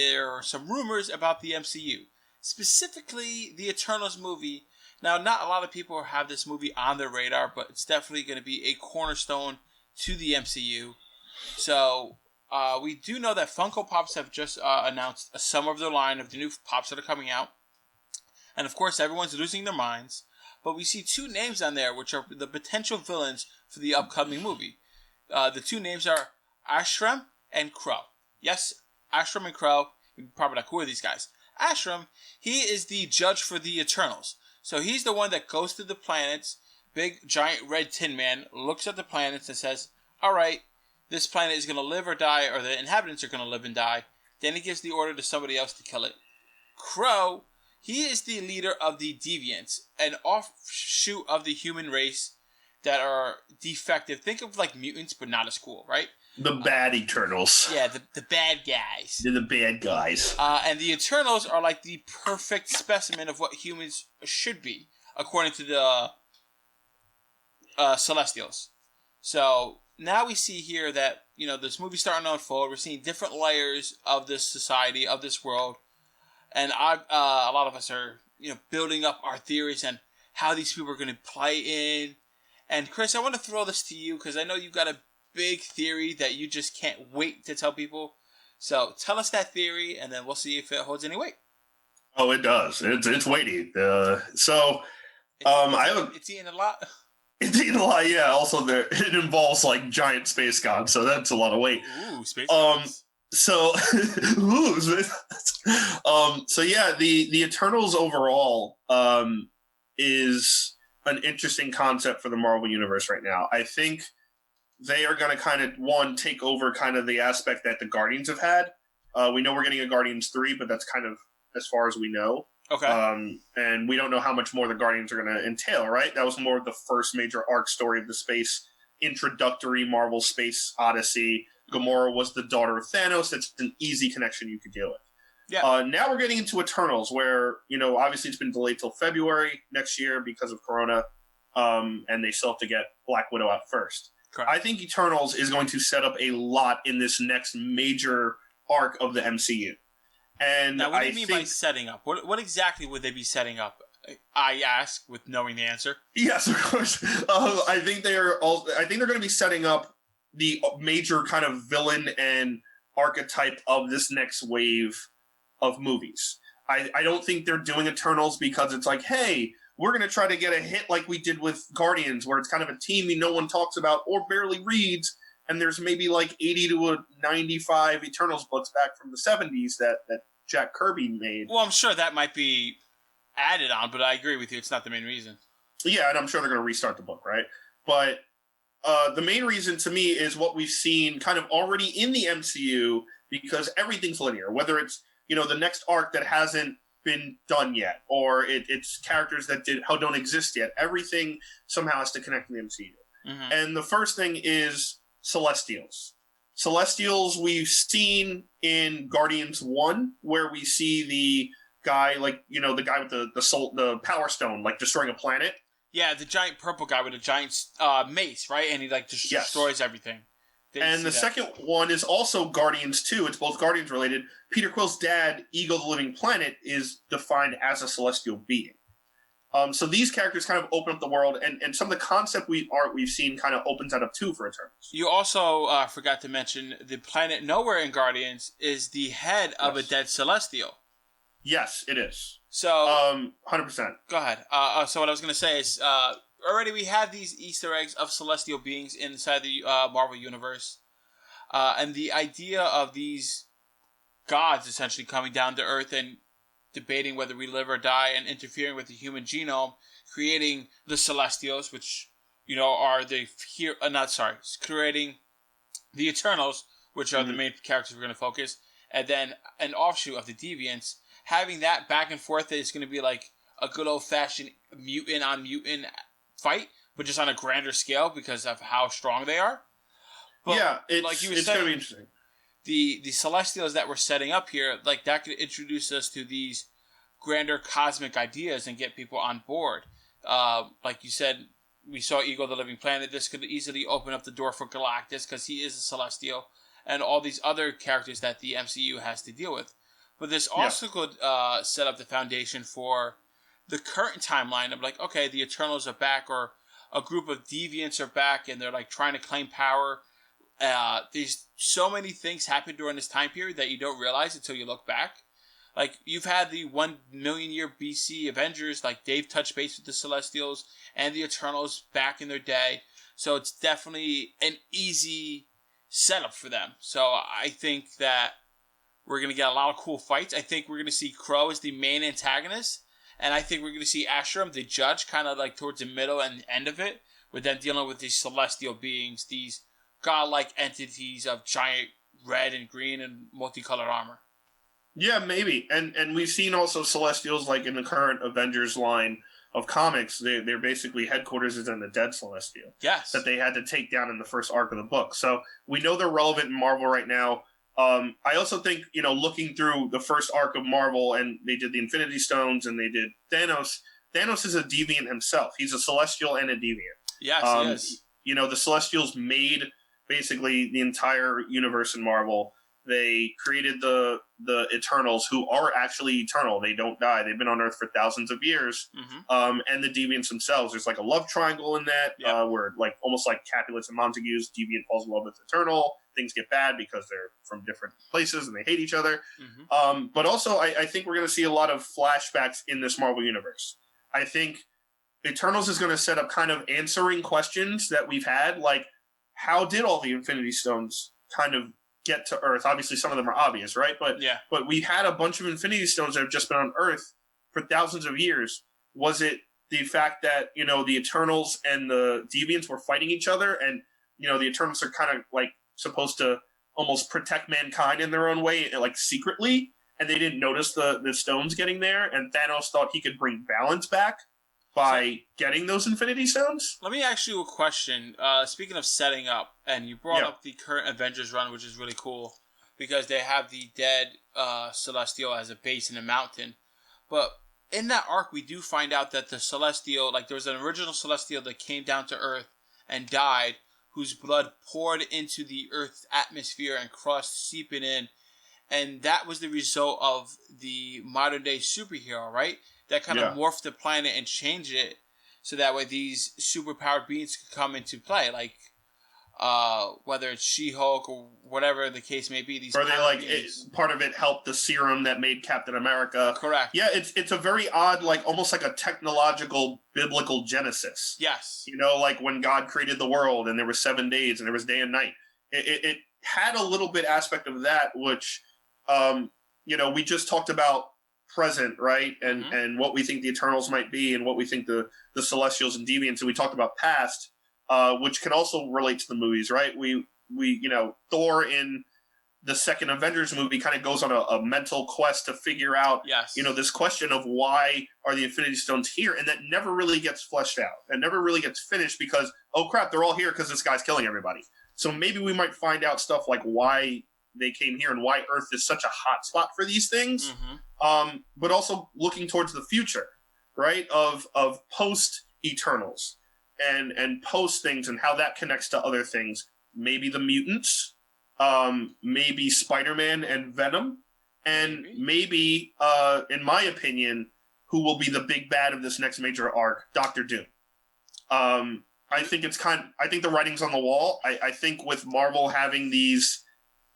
there are some rumors about the MCU, specifically the Eternals movie. Now, not a lot of people have this movie on their radar, but it's definitely going to be a cornerstone to the MCU. So, we do know that Funko Pops have just announced some of their line of the new Pops that are coming out. And, of course, everyone's losing their minds. But we see two names on there, which are the potential villains for the upcoming movie. The two names are Ashram and Crow. Yes, Ashram and Crow. You're probably like, who are these guys? Ashram, he is the judge for the Eternals. So he's the one that goes to the planets, big, giant, red tin man, looks at the planets and says, all right, this planet is going to live or die, or the inhabitants are going to live and die. Then he gives the order to somebody else to kill it. Crow, he is the leader of the Deviants, an offshoot of the human race that are defective. Think of like mutants, but not as cool, right? The bad Eternals. Yeah, the bad guys. They're the bad guys. And the Eternals are like the perfect specimen of what humans should be, according to the Celestials. So now we see here that, you know, this movie's starting to unfold. We're seeing different layers of this society, of this world. And a lot of us are, you know, building up our theories and how these people are going to play in. And Chris, I want to throw this to you because I know you've got a big theory that you just can't wait to tell people. So tell us that theory, and then we'll see if it holds any weight. Oh, it does. It's weighty. It's eating a lot. It's eating a lot. Yeah. Also, it involves like giant space gods, so that's a lot of weight. Ooh, space gods. So, so yeah, the Eternals overall is an interesting concept for the Marvel Universe right now. I think they are going to kind of, take over kind of the aspect that the Guardians have had. We know we're getting a Guardians 3, but that's kind of as far as we know. Okay. And we don't know how much more the Guardians are going to entail, right? That was more of the first major arc story of the space introductory Marvel Space Odyssey. Gamora was the daughter of Thanos. It's an easy connection you could deal with. Yeah. Now we're getting into Eternals, where, you know, obviously it's been delayed till February next year because of Corona, and they still have to get Black Widow out first. Correct. I think Eternals is going to set up a lot in this next major arc of the MCU. And now, what do you mean by setting up? What exactly would they be setting up? I ask, with knowing the answer. Yes, of course. I think they're going to be setting up the major kind of villain and archetype of this next wave of movies. I don't think they're doing Eternals because it's like, hey, we're going to try to get a hit like we did with Guardians, where it's kind of a team no one talks about or barely reads, and there's maybe like 80 to 95 Eternals books back from the 70s that Jack Kirby made. Well, I'm sure that might be added on, but I agree with you. It's not the main reason. Yeah, and I'm sure they're going to restart the book, right? But the main reason to me is what we've seen kind of already in the MCU, because everything's linear, whether it's, you know, the next arc that hasn't been done yet, or it's characters that don't exist yet. Everything somehow has to connect to the MCU. Mm-hmm. And the first thing is Celestials. Celestials we've seen in Guardians 1, where we see the guy, like, you know, the guy with the Power Stone, like, destroying a planet. Yeah, the giant purple guy with a giant mace, right? And he, like, just destroys everything. And the second one is also Guardians 2. It's both Guardians related. Peter Quill's dad, Ego the Living Planet, is defined as a celestial being. So these characters kind of open up the world, and some of the concept we've seen kind of opens that up too for Eternals. You also forgot to mention the planet Nowhere in Guardians is the head of a dead celestial. Yes, it is. So 100%. Go ahead. So what I was going to say is already we have these Easter eggs of celestial beings inside the Marvel Universe. And the idea of these gods essentially coming down to Earth and debating whether we live or die and interfering with the human genome, creating the Celestials, which, you know, are creating the Eternals, which are the main characters we're going to focus, and then an offshoot of the Deviants. Having that back and forth is going to be like a good old-fashioned mutant on mutant fight, but just on a grander scale because of how strong they are. But yeah, it's going to be interesting. The Celestials that we're setting up here, like, that could introduce us to these grander cosmic ideas and get people on board. Like you said, we saw Ego the Living Planet. This could easily open up the door for Galactus because he is a Celestial, and all these other characters that the MCU has to deal with. But this also could set up the foundation for the current timeline of like, okay, the Eternals are back, or a group of deviants are back, and they're like trying to claim power. There's so many things happen during this time period that you don't realize until you look back. Like, you've had the 1 million year BC Avengers, like, they've touched base with the Celestials and the Eternals back in their day. So it's definitely an easy setup for them. So I think that we're going to get a lot of cool fights. I think we're going to see Crow as the main antagonist. And I think we're going to see Ashram, the judge, kind of like towards the middle and end of it, with them dealing with these celestial beings, these godlike entities of giant red and green and multicolored armor. Yeah, maybe. And we've seen also Celestials, like in the current Avengers line of comics, they're basically headquarters is in the dead Celestial. Yes. That they had to take down in the first arc of the book. So we know they're relevant in Marvel right now. I also think, looking through the first arc of Marvel, and they did the Infinity Stones and they did Thanos. Thanos is a deviant himself. He's a Celestial and a deviant. Yes, he is. The Celestials made basically the entire universe in Marvel. They created the Eternals, who are actually eternal. They don't die. They've been on Earth for thousands of years. Mm-hmm. And the Deviants themselves. There's like a love triangle in that, where like almost like Capulets and Montagues, Deviant falls in love with Eternal. Things get bad because they're from different places and they hate each other. Mm-hmm. But also, I think we're going to see a lot of flashbacks in this Marvel universe. I think Eternals is going to set up kind of answering questions that we've had, like how did all the Infinity Stones kind of get to Earth? Obviously, some of them are obvious, right? But we had a bunch of Infinity Stones that have just been on Earth for thousands of years. Was it the fact that, the Eternals and the Deviants were fighting each other, and, the Eternals are kind of, like, supposed to almost protect mankind in their own way, like, secretly, and they didn't notice the stones getting there, and Thanos thought he could bring balance back by getting those Infinity Stones? Let me ask you a question. Speaking of setting up, and you brought up the current Avengers run, which is really cool, because they have the dead Celestial as a base in a mountain. But in that arc, we do find out that the Celestial, like there was an original Celestial that came down to Earth and died, whose blood poured into the Earth's atmosphere and crossed, seeping in. And that was the result of the modern day superhero, right? That kind of morphed the planet and changed it so that way these superpowered beings could come into play. Like, whether it's She-Hulk or whatever the case may be. These or they part of it helped the serum that made Captain America. Correct. Yeah, it's a very odd, like almost like a technological biblical genesis. Yes. Like when God created the world and there were 7 days and there was day and night. It had a little bit aspect of that, which, we just talked about present, right? And what we think the Eternals might be and what we think the Celestials and Deviants, and we talked about past, which can also relate to the movies, right? We Thor in the second Avengers movie kind of goes on a mental quest to figure out, this question of why are the Infinity Stones here, and that never really gets fleshed out. It never really gets finished because, oh crap, they're all here because this guy's killing everybody. So maybe we might find out stuff like why they came here and why Earth is such a hot spot for these things. But also looking towards the future, right? Of post Eternals and post things and how that connects to other things. Maybe the mutants, maybe Spider-Man and Venom, and maybe, in my opinion, who will be the big bad of this next major arc, Doctor Doom. I think I think the writing's on the wall. I think with Marvel having these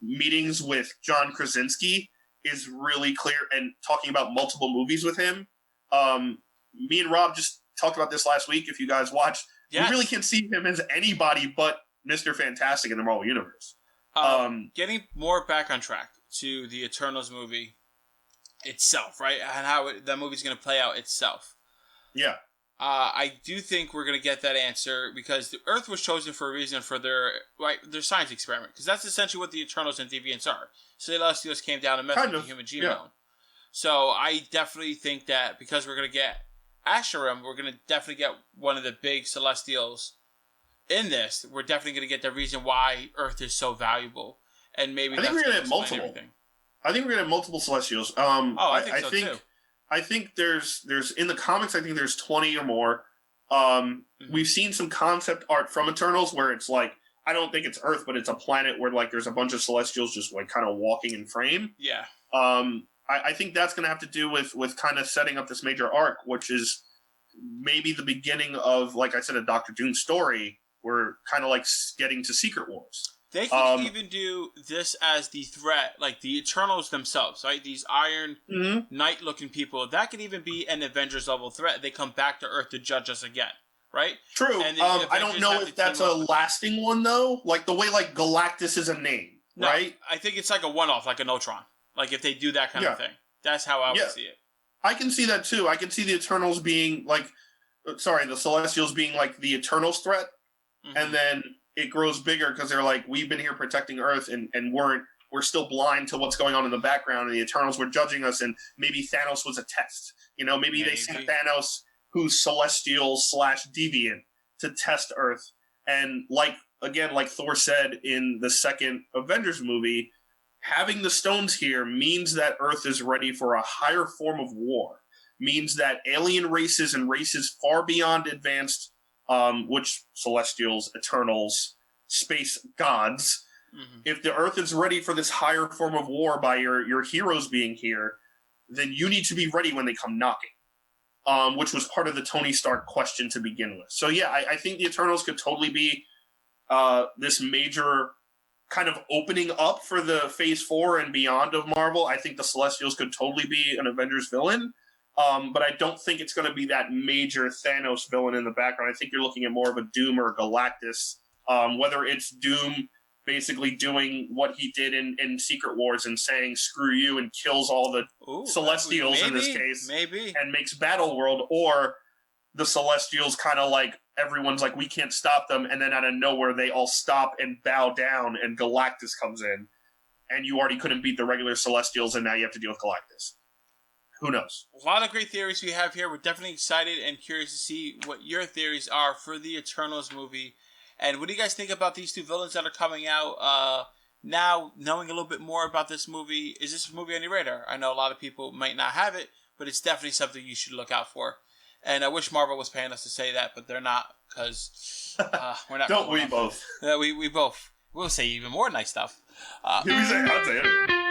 meetings with John Krasinski is really clear, and talking about multiple movies with him. Me and Rob just talked about this last week. If you guys watched, we really can't see him as anybody but Mr. Fantastic in the Marvel Universe. Getting more back on track to the Eternals movie itself, right? And how that movie's going to play out itself. Yeah. I do think we're going to get that answer because the Earth was chosen for a reason for their science experiment. Because that's essentially what the Eternals and Deviants are. Celestials came down and messed with the human genome. Yeah. So I definitely think that because we're going to get Asherim, we're going to definitely get one of the big Celestials in this. We're definitely going to get the reason why Earth is so valuable. And maybe I think we're going to get multiple. Everything. I think we're going to have multiple Celestials. I think so too. I think there's in the comics, I think there's 20 or more. We've seen some concept art from Eternals where it's like, I don't think it's Earth, but it's a planet where like there's a bunch of Celestials just like kind of walking in frame. Yeah. I think that's going to have to do with kind of setting up this major arc, which is maybe the beginning of, like I said, a Doctor Doom story. We're kind of like getting to Secret Wars. They could even do this as the threat, like the Eternals themselves, right? These Iron Knight-looking people. That could even be an Avengers-level threat. They come back to Earth to judge us again, right? True. I don't know if that's a lasting one, though. Like, the way, like, Galactus is a name, right? I think it's like a one-off, like a Neutron. Like, if they do that kind of thing. That's how I would see it. I can see that, too. I can see the Eternals being, like... Sorry, the Celestials being, like, the Eternals threat. And then it grows bigger because they're like, we've been here protecting Earth and we're still blind to what's going on in the background, and the Eternals were judging us, and maybe Thanos was a test. You know, maybe they sent Thanos, who's Celestial / Deviant, to test Earth. And like Thor said in the second Avengers movie, having the stones here means that Earth is ready for a higher form of war. Means that alien races and races far beyond advanced, which Celestials, Eternals, space gods, if the Earth is ready for this higher form of war by your heroes being here, then you need to be ready when they come knocking, which was part of the Tony Stark question to begin with. So yeah, I think the Eternals could totally be this major kind of opening up for the Phase 4 and beyond of Marvel. I think the Celestials could totally be an Avengers villain, but I don't think it's going to be that major Thanos villain in the background. I think you're looking at more of a Doom or Galactus, whether it's Doom basically doing what he did in Secret Wars and saying screw you and kills all the Celestials in this case and makes Battle World, or the Celestials kind of like everyone's like we can't stop them, and then out of nowhere they all stop and bow down and Galactus comes in and you already couldn't beat the regular Celestials and now you have to deal with Galactus. Who knows? A lot of great theories we have here. We're definitely excited and curious to see what your theories are for the Eternals movie. And what do you guys think about these two villains that are coming out now, knowing a little bit more about this movie? Is this movie on your radar? I know a lot of people might not have it, but it's definitely something you should look out for. And I wish Marvel was paying us to say that, but they're not, because we're not. Don't we both? We both. We'll say even more nice stuff. I'll say it.